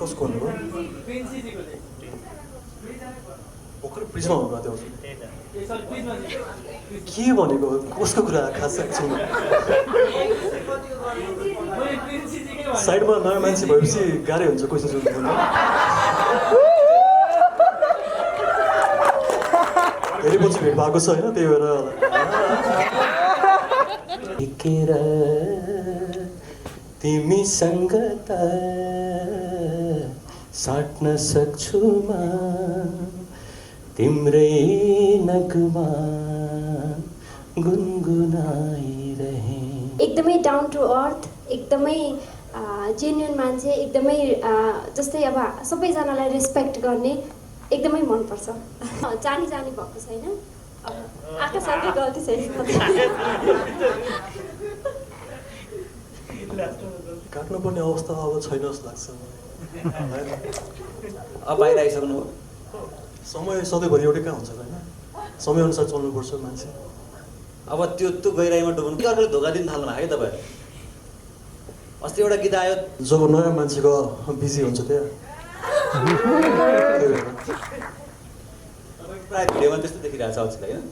कसको भन्नुभयो भर्खर प्रिजमा भन्नुभएको थियो के भनेको कसको कुरा खास छैन साइडमा नयाँ मान्छे भएपछि गाह्रै हुन्छ क्वेसन सोध्नु धेरै पछि भेट भएको छ होइन त्यही भएर तिमीसँग त साट्न सक्छु म तिम्रै नगमा गुनगुनाइरहे। एकदमै डाउन टु अर्थ, एकदमै जेन्युन मान्छे, एकदमै जस्तै अब सबैजनालाई रेस्पेक्ट गर्ने, एकदमै मनपर्छ। जानी जानी भएको छैन, अब आकाशकै गल्ती छैन। काट्नुपर्ने अवस्था अब छैन जस्तो लाग्छ। अब बाहिर आइसक्नु हो, समय सधैँभरि एउटै कहाँ हुन्छ होइन, समयअनुसार चल्नुपर्छ मान्छे। अब त्यो गहिराइमा डुब्नु अर्कोले धोका दिन थाल्नु भयो है तपाईँ। अस्ति एउटा गीत आयो, जब नयाँ मान्छेको बिजी हुन्छ त्यहाँ प्रायः भिडियोमा त्यस्तो देखिरहेको छ अल्छी होइन।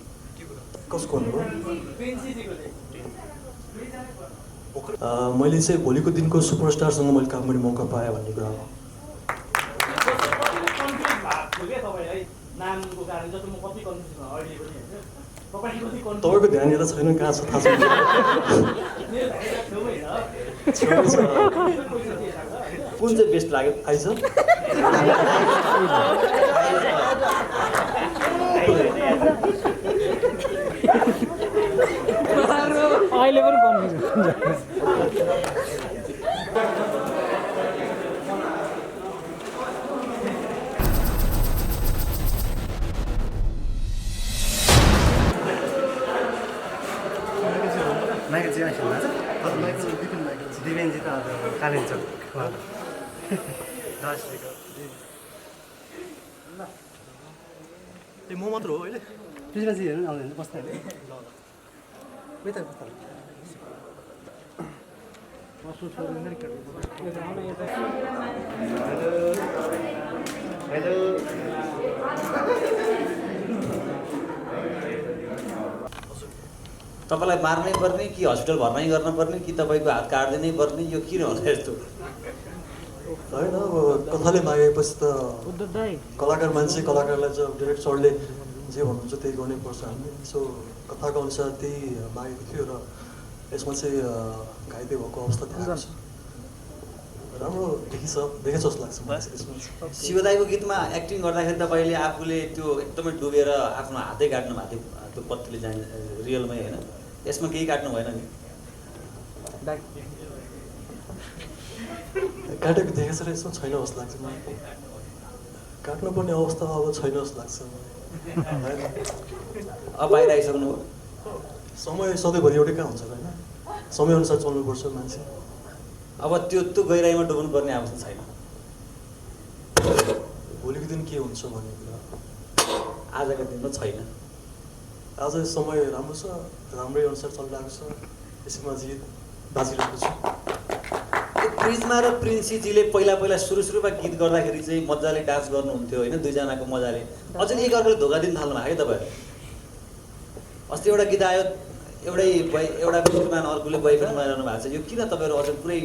कसको भन्नुभयो मैले चाहिँ भोलिको दिनको सुपरस्टारसँग मैले काम गर्ने मौका पाएँ भन्ने कुरा हो। तपाईँको ध्यान यता छैन, कहाँ छ थाहा छैन। कुन चाहिँ बेस्ट लाग्यो आइज अहिले पनि कन्फ्युज माइकल चाहिँ आइसक्नु भएको छ। माइकल दिपेनजी त अब कालिन्छ ए म मात्र हो अहिले प्रिन्सिपलजी हेर्नु आउँदैन बस्दा उता बस्दा तपाईँलाई मार्नै पर्ने कि हस्पिटल भर्नै गर्न पर्ने कि तपाईँको हात काट्दिनै पर्ने, यो किन होला यस्तो? होइन अब कथाले मागेपछि त कलाकार मान्छे, कलाकारलाई चाहिँ डाइरेक्ट सरले जे भन्नुहुन्छ त्यही गर्नै पर्छ हामीले। सो कथाको अनुसार त्यही मागेको थियो र यसमा चाहिँ घाइते भएको अवस्था थियो। राम्रो देखेछ जस्तो लाग्छ मलाई यसमा। शिवदाईको गीतमा एक्टिङ गर्दाखेरि तपाईँले आफूले त्यो एकदमै डुबेर आफ्नो हातै काट्नु भएको थियो, त्यो पत्तीले जाने रियलमै होइन। यसमा केही काट्नु भएन नि? काटेको देखेछ र यसमा छैन जस्तो लाग्छ मलाई। काट्नुपर्ने अवस्था अब छैन जस्तो लाग्छ। अब बाहिर आइसक्नु हो, समय सधैँभरि एउटै कहाँ हुन्छ होइन, समयअनुसार चल्नुपर्छ मान्छे। अब त्यो गहिराइमा डुब्नु पर्ने आवश्यक छैन। भोलिको दिन के हुन्छ भन्ने कुरा आजको दिनमा छैन। आज समय राम्रो छ, राम्रै अनुसार चलिरहेको छ, यसमा जित बाजिरहेको छ। प्रिजमा र प्रिन्सीजीले पहिला सुरुमा गीत गर्दाखेरि चाहिँ मजाले डान्स गर्नुहुन्थ्यो होइन, दुईजनाको मजाले। अझै एक अर्कोले धोका दिन थाल्नु भयो है तपाईँ। अस्ति एउटा गीत आयो, एउटा श्रीमान अर्कोले बोयफ्रेन्ड बनाइरहनु भएको छ, यो किन तपाईँहरू अझै पुरै?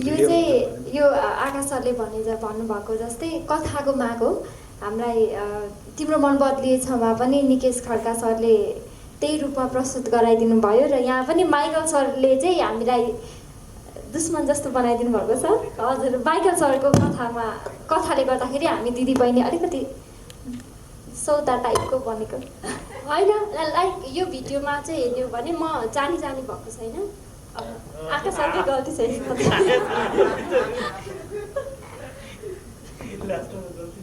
यो चाहिँ यो आकाश सरले भन्नुभएको जस्तै कथाको माग हो। हामीलाई तिम्रो मन बदलिएछमा पनि निकेश खड्का सरले त्यही रूपमा प्रस्तुत गराइदिनु भयो र यहाँ पनि माइकल सरले चाहिँ हामीलाई दुश्मन जस्तो बनाइदिनु भएको छ। हजुर, माइकल सरको कथाले गर्दाखेरि हामी दिदी बहिनी अलिकति सौदा टाइपको बनेको होइन। लाइक यो भिडियोमा चाहिँ हेर्यो भने म जानी भएको छैन, अब आकाशकै गल्ती छैन।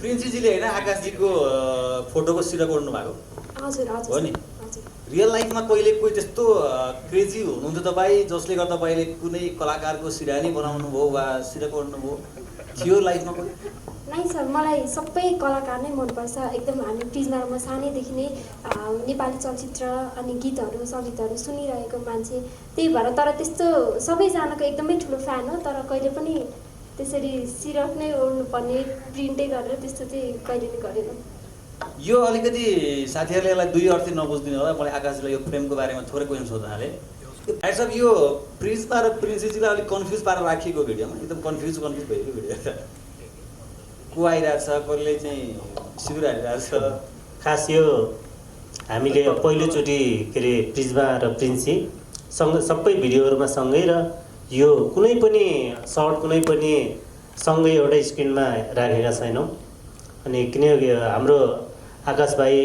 प्रिन्सीजीले होइन आकाशजीको फोटोको सिरा कोड्नु भएको हजुर हो नि। रियल लाइफमा कहिले कोही त्यस्तो क्रेजी हुनुहुन्थ्यो तपाईँ जसले गर्दा तपाईँले कुनै कलाकारको सिरा नै बनाउनु भयो वा सिरा कोड्नु भयो थियो लाइफमा कोही? नाइ सर, मलाई सबै कलाकार नै मनपर्छ एकदम। हामी प्रिजमा म सानैदेखि नै नेपाली चलचित्र अनि गीतहरू सङ्गीतहरू सुनिरहेको मान्छे, त्यही भएर। तर त्यस्तो सबैजनाको एकदमै ठुलो फ्यान हो, तर कहिले पनि त्यसरी सिरक नै ओढ्नुपर्ने प्रिन्टै गरेर त्यस्तो चाहिँ कहिले नै गरेन। यो अलिकति साथीहरूले यसलाई दुई अर्थी नबुझ्दिनु होला। मैले आकाशजीलाई यो प्रेमको बारेमा थोरै क्वेसन सोध्नाले भाइ साहब यो प्रिजमा र प्रिन्सेसजीलाई अलिक कन्फ्युज पारेर राखिएको भिडियोमा एकदम कन्फ्युज भएको भिडियो को आइरहेछ, कसले चाहिँ सिन्दुर हालिरहेछ। खास यो हामीले पहिलोचोटि के अरे प्रिजमा र प्रिन्सी सबै भिडियोहरूमा सँगै र यो कुनै पनि सर्ट कुनै पनि सँगै एउटा स्क्रिनमा राखेका छैनौँ। अनि किनकि हाम्रो आकाश भाइ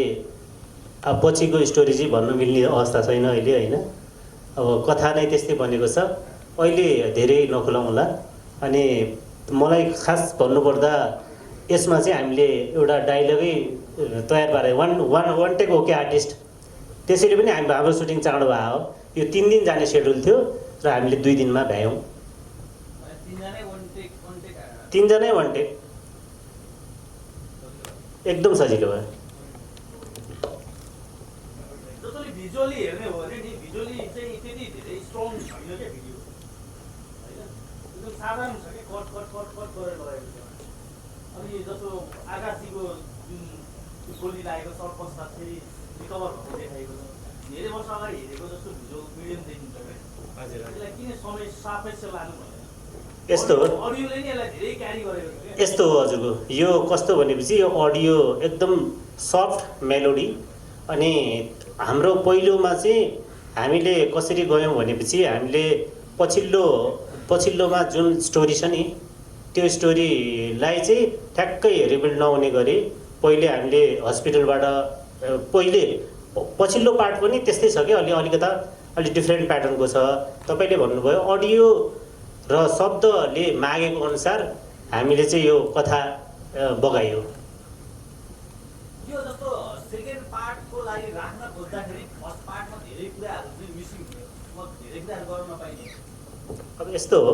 पछिको स्टोरी चाहिँ भन्न मिल्ने अवस्था छैन अहिले होइन। अब कथा नै त्यस्तै बनेको छ, अहिले धेरै नखुलाउँला। अनि मलाई खास भन्नुपर्दा यसमा चाहिँ हामीले एउटा डाइलगै तयार पारे वान टेक ओके आर्टिस्ट। त्यसैले पनि हाम्रो सुटिङ चाँडो भयो हो। यो 3 दिन जाने सेड्युल थियो र हामीले 2 दिनमा भ्यायौँ। 3 जनै वान टेक एकदम सजिलो भयो। जसले भिजुअली हेर्ने हो भने नि भिजुअली चाहिँ त्यति धेरै स्ट्रङ छैन क्या भिडियो होइन, एकदम साधारण छ कि कट कट कट कट गरेर लगाएको छ। अनि जस्तो आकाशीको जुन गोली लागेको सर्ट पश्चातखेरि रिकभर भएको देखाएको छ, धेरै वर्ष अगाडि हेरेको जस्तो भिजुअल मिडियम देखिन्छ क्या। हजुर, यसलाई किन समय सापेक्ष लानु भनेर यस्तो हो, अडियोले नै यसलाई धेरै क्यारी गरेको छ क्या। यस्तो हो हजुरको यो कस्तो भनेपछि यो अडियो एकदम सफ्ट मेलोडी। अनि हाम्रो पहिलोमा चाहिँ हामीले कसरी गयौँ भनेपछि हामीले पछिल्लोमा जुन स्टोरी छ नि त्यो स्टोरीलाई चाहिँ ठ्याक्कै रिबिल्ड नहुने गरी पहिले हामीले हस्पिटलबाट पछिल्लो पार्ट पनि त्यस्तै छ कि अलिकता अलि डिफ्रेन्ट प्याटर्नको छ। तपाईँले भन्नुभयो अडियो र शब्दले मागेको अनुसार हामीले चाहिँ यो कथा बगाइयो। यो जस्तो सेकेन्ड पार्टको लागि राख्न खोज्दाखेरि फर्स्ट पार्टमा धेरै कुराहरू चाहिँ मिसिङ थियो, धेरै कुराहरू गर्न नपाइने। अब यस्तो हो,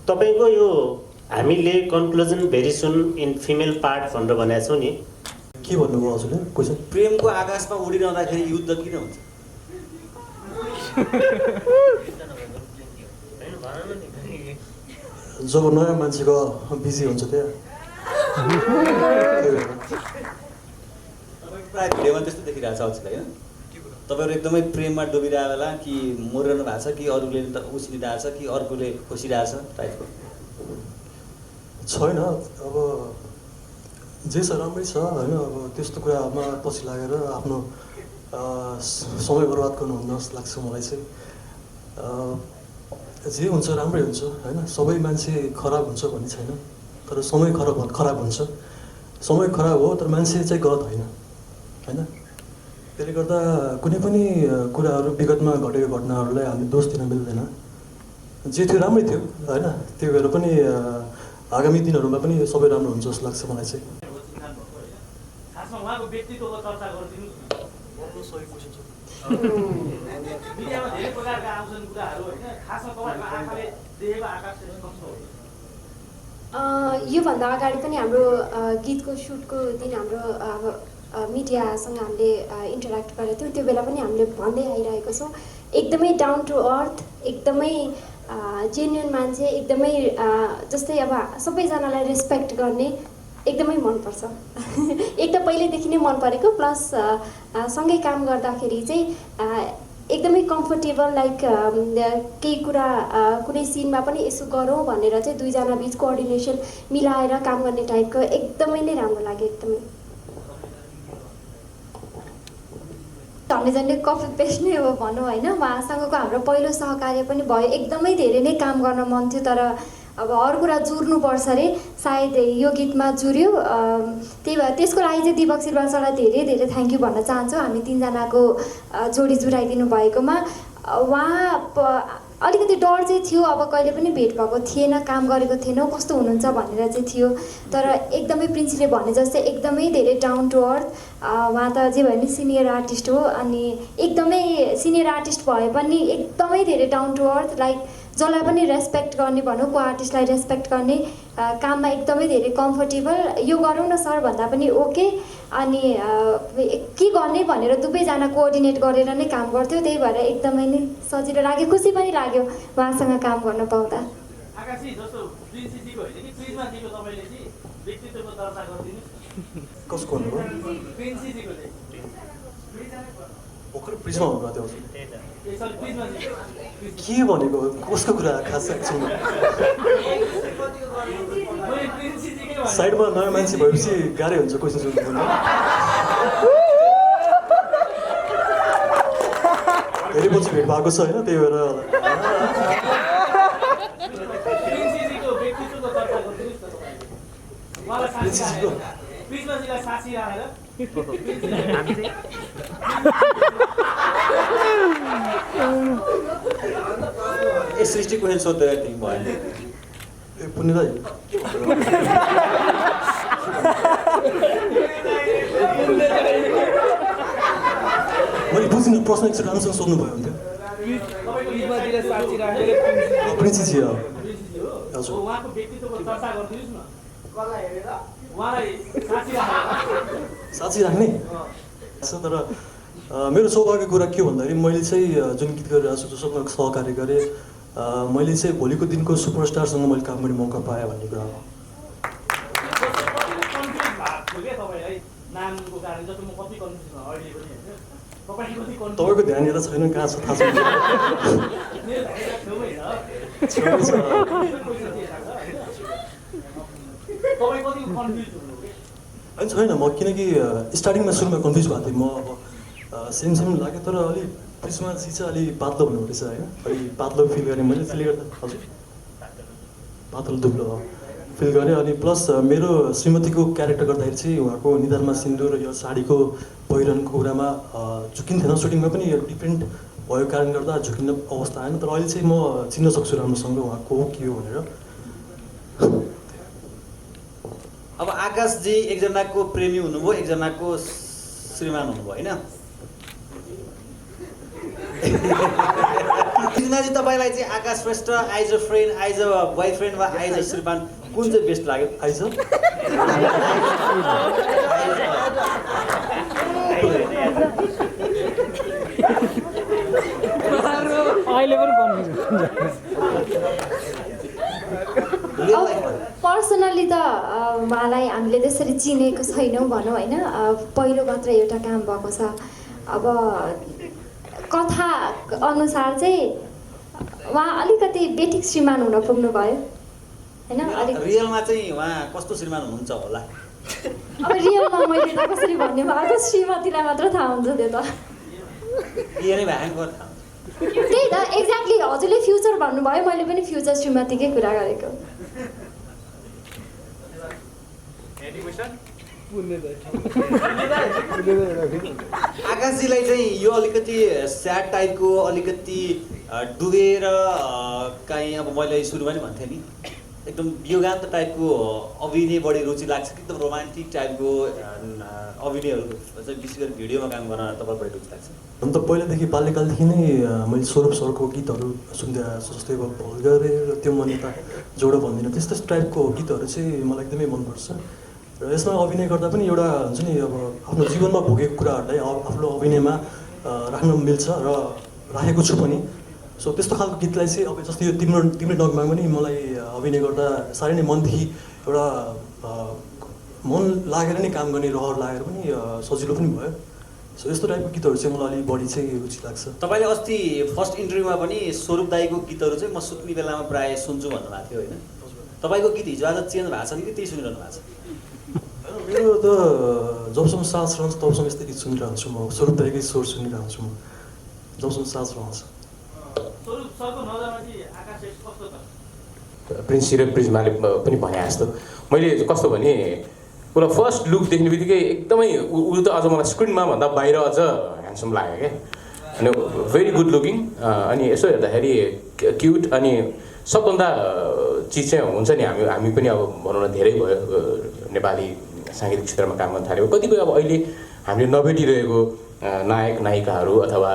तपाईँको यो हामीले conclusion very soon in female part भनेर भनेको छौँ नि। के भन्नुभयो हजुरले क्वेसन? प्रेमको आकाशमा उडिरहँदाखेरि युद्ध किन हुन्छ? जब नयाँ मान्छेको बिजी हुन्छ त्यहाँ प्रायः भिडियोमा त्यस्तो देखिरहेको छ अझै होइन? तपाईँहरू एकदमै प्रेममा डुबिरहेको बेला कि मरिरहनु भएको छ कि अरूले उसिनिरहेको छ कि अर्कोले खोसिरहेछ टाइपको छैन। अब जे छ राम्रै छ होइन। अब त्यस्तो कुरामा पछि लागेर आफ्नो समय बर्बाद गर्नुहुन्न जस्तो लाग्छ मलाई चाहिँ। जे हुन्छ राम्रै हुन्छ होइन। सबै मान्छे खराब हुन्छ भन्ने छैन, तर समय खराब हुन्छ। समय खराब हो तर मान्छे चाहिँ गलत होइन होइन। त्यसले गर्दा कुनै पनि कुराहरू विगतमा घटेको घटनाहरूलाई हामीले दोष दिन मिल्दैन। जे थियो राम्रै थियो होइन। त्यो भएर पनि आगामी दिनहरूमा पनि सबै राम्रो हुन्छ जस्तो लाग्छ मलाई चाहिँ। खासमा उहाँको व्यक्तित्वको चर्चा गरिदिनु। मिडियामा धेरै प्रकारका आउँछन् कुराहरू होइन, खासमा तपाईँहरूको आँखाले देखेको आकाश चाहिँ कस्तो हो? योभन्दा अगाडि पनि हाम्रो गीतको सुटको दिन हाम्रो अब मिडियासँग हामीले इन्टरेक्ट गरेको थियौँ। त्यो बेला पनि हामीले भन्दै आइरहेको छौँ, एकदमै डाउन टु अर्थ, एकदमै जेन्युन मान्छे, एकदमै जस्तै अब सबैजनालाई रेस्पेक्ट गर्ने, एकदमै मनपर्छ। एक त पहिल्यैदेखि नै मन परेको, प्लस सँगै काम गर्दाखेरि चाहिँ एकदमै कम्फर्टेबल, लाइक केही कुरा कुनै सिनमा पनि यसो गरौँ भनेर चाहिँ दुईजना बिच कोअर्डिनेसन मिलाएर काम गर्ने टाइपको एकदमै नै राम्रो लाग्यो। एकदमै झन्डै कफी पेस्ट नै हो भनौँ होइन। उहाँसँगको हाम्रो पहिलो सहकार्य पनि भयो, एकदमै धेरै नै काम गर्न मन थियो, तर अब अरू कुरा जुर्नुपर्छ अरे, सायद यो गीतमा जुर्यो। त्यही भएर त्यसको लागि चाहिँ दिपक सिल्वा सरलाई धेरै धेरै थ्याङ्क यू भन्न चाहन्छु, हामी तिनजनाको जोडी जुराइदिनु भएकोमा। उहाँ अलिकति डर चाहिँ थियो, अब कहिले पनि भेट भएको थिएन, काम गरेको थिएनौँ, कस्तो हुनुहुन्छ भनेर चाहिँ थियो। तर एकदमै प्रिन्सीले भने जस्तै एकदमै धेरै डाउन टु अर्थ। उहाँ त जे भयो नि सिनियर आर्टिस्ट हो, अनि एकदमै सिनियर आर्टिस्ट भए पनि एकदमै धेरै डाउन टु अर्थ, लाइक जसलाई पनि रेस्पेक्ट गर्ने भनौँ, को आर्टिस्टलाई रेस्पेक्ट गर्ने, काममा एकदमै धेरै कम्फर्टेबल, यो गरौँ न सर भन्दा पनि ओके, अनि के गर्ने भनेर दुवैजना कोअर्डिनेट गरेर नै काम गर्थ्यो। त्यही भएर एकदमै नै सजिलो लाग्यो, खुसी पनि लाग्यो उहाँसँग काम गर्न पाउँदा। आकाशी जस्तो प्रिन्सिजीको होइन कि प्रिज्माजीको तपाईँले चाहिँ व्यक्तित्वको चर्चा गरिदिनुहोस्। कसको भन्नुभयो? प्रिन्सिजीको चाहिँ भर्खर प्रिजमा हुनुभएको थियो हजुर। सरी प्रिज्माजी के भनेको कसको कुरा खास एक्चुअली मैले प्रिन्सिजीकै भने साइडमा नयाँ मान्छे भएपछि गाह्रै हुन्छ क्वेसन सोध्नु। धेरै पछि भेट भएको छ होइन, त्यही भएर प्रिन्सिजीको व्यक्तित्वको चर्चा गरिदिनुहोस् न तपाईँले। उहाँलाई साथी राखेर प्रिज्माजीलाई साथी राखेर ए सृष्टि क्वेसन सोध्दै थियौँ भएन। ए पुण्य दाइ मैले बुझिनँ प्रश्न एकचोटि राम्रोसँग सोध्नुभयो हुन्थ्यो। प्रिन्सिजी हो हजुर। उहाँको व्यक्तित्वको चर्चा गरिदिनुहोस् न। कसलाई हेरेर उहाँलाई साथी राखेर साँच्चै राख्ने तर मेरो सौभाग्यको कुरा के भन्दाखेरि मैले चाहिँ जुन गीत गरिरहेको छु जोसँग सहकार्य गरेँ, मैले चाहिँ भोलिको दिनको सुपरस्टारसँग मैले काम गर्ने मौका पाएँ भन्ने कुरा हो। कन्फ्युज भएको थियो क्या तपाईँलाई नामको कारण, जस्तो म कति कन्फ्युज भयो अहिले पनि होइन। तपाईँ कति कन्फ्युज तपाईँको ध्यान यता छैन, कहाँ छ थाहा छैन। मेरो ध्यान छेउमै छ। छेउमै छ। तपाईँ कति कन्फ्युज हुनु होइन छैन म, किनकि स्टार्टिङमा सुरुमा कन्फ्युज भएको थिएँ म। अब सेम लाग्यो, तर अलिक प्रिज्माजी चाहिँ अलिक पातलो हुनु रहेछ होइन, अलिक पातलो फिल गरेँ मैले। त्यसले गर्दा हजुर पातलो दुब्लो फिल गरेँ। अनि प्लस मेरो श्रीमतीको क्यारेक्टर गर्दाखेरि चाहिँ उहाँको निधारमा सिन्दुर यो साडीको पहिरनको कुरामा झुकिन्थेन। सुटिङमा पनि डिफ्रेन्ट भएको कारणले गर्दा झुकिने अवस्था आएन, तर अहिले चाहिँ म चिन्न सक्छु राम्रोसँग उहाँको के हो भनेर। अब आकाशजी एकजनाको प्रेमी हुनुभयो, एकजनाको श्रीमान हुनुभयो होइन। प्रिज्माजी तपाईँलाई चाहिँ आकाश श्रेष्ठ आइज अ फ्रेन्ड, आइज अ बोयफ्रेन्ड वा आइज अ श्रीमान कुन चाहिँ बेस्ट लाग्यो? आइज अहिले पनि कन्फ्युज पर्सनली त उहाँलाई हामीले त्यसरी चिनेको छैनौँ भनौँ होइन, पहिलो मात्र एउटा काम भएको छ। अब कथा अनुसार चाहिँ उहाँ अलिकति बेठिक श्रीमान हुन पुग्नुभयो होइन। अलिक रियलमा चाहिँ उहाँ कस्तो श्रीमान हुनुहुन्छ होला? अब रियलमा मैले त कसरी भन्ने भएको, श्रीमतीलाई मात्र थाहा हुन्छ त्यो त। के नै भयङ्कर थाहा हुन्छ। त्यही त एक्ज्याक्टली हजुरले फ्युचर भन्नुभयो, मैले पनि फ्युचर श्रीमतीकै कुरा गरेको। आकाशजीलाई चाहिँ यो अलिकति स्याड टाइपको, अलिकति डुबेर काहीँ अब मैले सुरुमा नि भन्थेँ नि एकदम योगान्त टाइपको अभिनय बढी रुचि लाग्छ कि एकदम रोमान्टिक टाइपको अभिनयहरू चाहिँ विशेष गरी भिडियोमा काम गर्न तपाईँलाई बढी रुचि लाग्छ? हुन त पहिलादेखि बाल्यकालदेखि नै मैले स्वरूप सरको गीतहरू सुन्दै आएको छु, जस्तै अब भोल गरेर त्यो मन यता जोडो भन्दिनँ, त्यस्तो टाइपको गीतहरू चाहिँ मलाई एकदमै मनपर्छ। र यसमा अभिनय गर्दा पनि एउटा हुन्छ नि, अब आफ्नो जीवनमा भोगेको कुराहरूलाई आफ्नो अभिनयमा राख्न मिल्छ र राखेको छु पनि। सो त्यस्तो खालको गीतलाई चाहिँ अब जस्तै यो तिम्रो डगमा पनि मलाई अभिनय गर्दा साह्रै नै मनदेखि एउटा मन लागेर नै काम गर्ने रहर लागेर पनि सजिलो पनि भयो। सो यस्तो टाइपको गीतहरू चाहिँ मलाई अलिक बढी चाहिँ रुचि लाग्छ। तपाईँले अस्ति फर्स्ट इन्टरभ्यूमा पनि स्वरूप दाईको गीतहरू चाहिँ म सुत्ने बेलामा प्रायः सुन्छु भन्नुभएको थियो होइन? तपाईँको गीत हिजो आज चेन्ज भएको छ कि त्यही सुनिरहनु भएको छ? मेरो त जबसम्म सास रहन्छ तबसम्म यस्तै गीत सुनिरहन्छु म, स्वरूप दाईकै स्वर सुनिरहन्छु म जबसम्म सास रहन्छ। स्वरूप सरको नजरमा चाहिँ आकाश कस्तो छ? प्रिन्सी र प्रिज्माले पनि भने जस्तो मैले कस्तो भने उसलाई फर्स्ट लुक देख्ने बित्तिकै एकदमै ऊ त अझ मलाई स्क्रिनमा भन्दा बाहिर अझ ह्यान्डसम लाग्यो क्या। अनि भेरी गुड लुकिङ, अनि यसो हेर्दाखेरि क्युट, अनि सबभन्दा चिज चाहिँ हुन्छ नि हामी पनि अब भनौँ न धेरै भयो नेपाली साङ्गीतिक क्षेत्रमा काम गर्न थाल्यो। कतिपय अब अहिले हामीले नभेटिरहेको नायक नायिकाहरू अथवा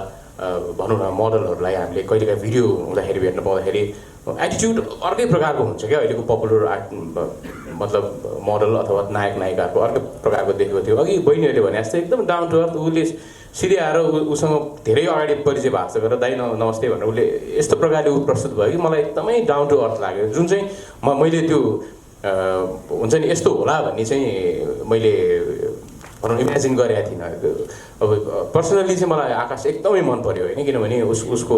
भनौँ न मोडलहरूलाई हामीले कहिलेकाहीँ भिडियो हुँदाखेरि भेट्न पाउँदाखेरि एटिट्युड अर्कै प्रकारको हुन्छ क्या अहिलेको पपुलर आर्ट मतलब मोडल अथवा नायक नायिकाको अर्कै प्रकारको देखेको थियो अघि बहिनीहरूले भने जस्तै एकदम डाउन टु अर्थ उसले सिधै आएर उसँग धेरै अगाडि परिचय भएको छ गरेर दाइ नमस्ते भनेर उसले यस्तो प्रकारले ऊ प्रस्तुत भयो कि मलाई एकदमै डाउन टु अर्थ लाग्यो जुन चाहिँ मैले त्यो हुन्छ नि यस्तो होला भन्ने चाहिँ मैले भनौँ इमेजिन गरेको थिइनँ अब पर्सनल्ली चाहिँ मलाई आकाश एकदमै मन पर्यो होइन किनभने उसको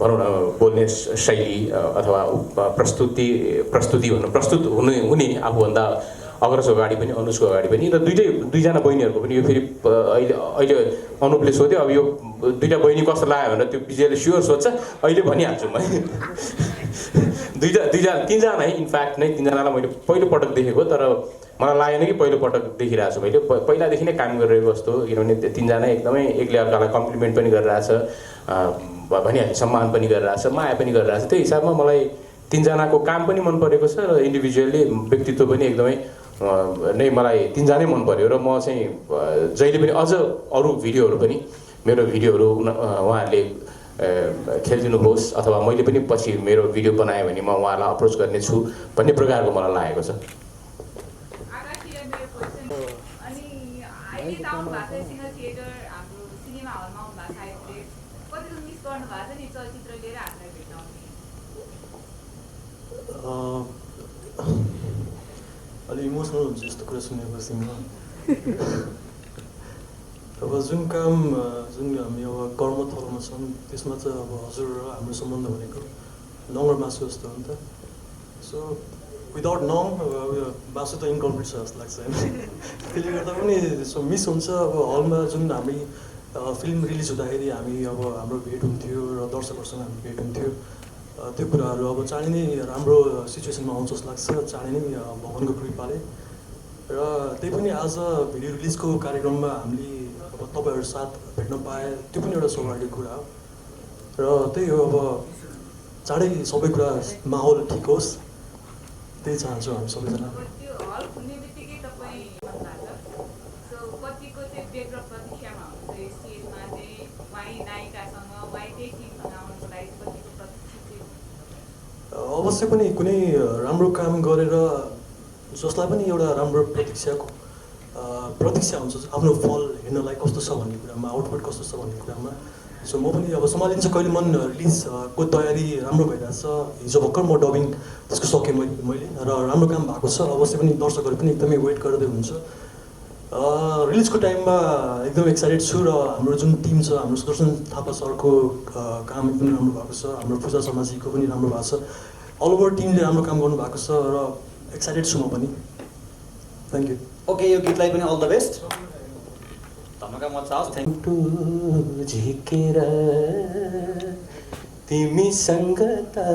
भनौँ न बोल्ने शैली अथवा प्रस्तुति भनौँ प्रस्तुत हुने आफूभन्दा अग्रज अगाडि पनि अनुजको अगाडि पनि र दुईजना बहिनीहरूको पनि यो फेरि अहिले अनुपले सोध्यो अब यो दुईवटा बहिनी कस्तो लाग्यो भनेर त्यो विजयले स्योर सोध्छ अहिले भनिहाल्छु म तिनजना है इनफ्याक्ट नै तिनजनालाई मैले पहिलोपटक देखेको तर मलाई लागेन कि पहिलोपटक देखिरहेको छु मैले पहिलादेखि नै काम गरिरहेको जस्तो किनभने तिनजना एकदमै एकले अर्कालाई कम्प्लिमेन्ट पनि गरिरहेछ भनिहाल्ने सम्मान पनि गरिरहेछ माया पनि गरिरहेछ त्यो हिसाबमा मलाई तिनजनाको काम पनि मन परेको छ र इन्डिभिजुअली व्यक्तित्व पनि एकदमै नै मलाई तिनजनै मन पर्यो र म चाहिँ जहिले पनि अझ अरू भिडियोहरू पनि मेरो भिडियोहरू उहाँहरूले खेलिदिनुहोस् अथवा मैले पनि पछि मेरो भिडियो बनाएँ भने म उहाँलाई अप्रोच गर्नेछु भन्ने प्रकारको मलाई लागेको छ अलि इमोसनल हुन्छ यस्तो कुरा सुनेपछि म अब जुन काम जुन हामी अब कर्मथलोमा छौँ त्यसमा चाहिँ अब हजुर र हाम्रो सम्बन्ध भनेको नङ र मासु जस्तो हो नि त सो विदाउट नङ मासु त इन्कम्प्लिट छ जस्तो लाग्छ होइन त्यसले गर्दा पनि सो मिस हुन्छ अब हलमा जुन हामी फिल्म रिलिज हुँदाखेरि हामी अब हाम्रो भेट हुन्थ्यो र दर्शकहरूसँग हामी भेट हुन्थ्यो त्यो कुराहरू अब चाँडै नै राम्रो सिचुएसनमा आउँछ जस्तो लाग्छ चाँडै नै भगवानको कृपाले र त्यही पनि आज भिडियो रिलिजको कार्यक्रममा हामीले अब तपाईँहरू साथ भेट्न पाए त्यो पनि एउटा सौभाग्यको कुरा हो र त्यही हो अब चाँडै सबै कुरा माहौल ठिक होस् त्यही चाहन्छौँ हामी सबैजना अवश्य पनि कुनै राम्रो काम गरेर जसलाई पनि एउटा राम्रो प्रतीक्षा हुन्छ आफ्नो फल हेर्नलाई कस्तो छ भन्ने कुरामा आउटपुट कस्तो छ भन्ने कुरामा सो म पनि अब सम्हालिन्छ कहिले मन रिलिजको तयारी राम्रो भइरहेछ हिजो भर्खर म डबिङ त्यसको सकेँ मैले र राम्रो काम भएको छ अवश्य पनि दर्शकहरू पनि एकदमै वेट गर्दै हुन्छ रिलिजको टाइममा एकदम एक्साइटेड छु र हाम्रो जुन टिम छ हाम्रो सुदर्शन थापा सरको काम एकदमै राम्रो भएको छ हाम्रो पूजा शर्माजीको पनि राम्रो भएको छ अल ओभर टिमले राम्रो काम गर्नु भएको छ र एक्साइटेड छु म पनि थ्याङ्क यू ओके यो गीतलाई पनि अल द बेस्ट धमाका मचा होस् थ्याङ्क झिकेर तिमीसँग त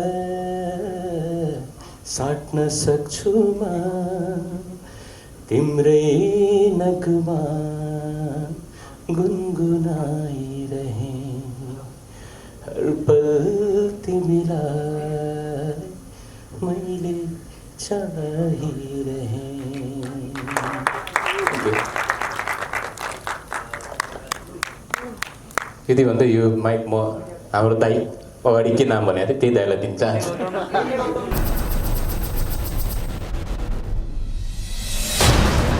साट्न सक्छु म तिम्रै नगमा गुनगुनाइरहे हर पल तिमीलाई मैले चाहिरहे यति भन्दा यो माइक म हाम्रो दाइ अगाडि के नाम भनेको थिएँ त्यही दाइलाई दिन चाहन्छु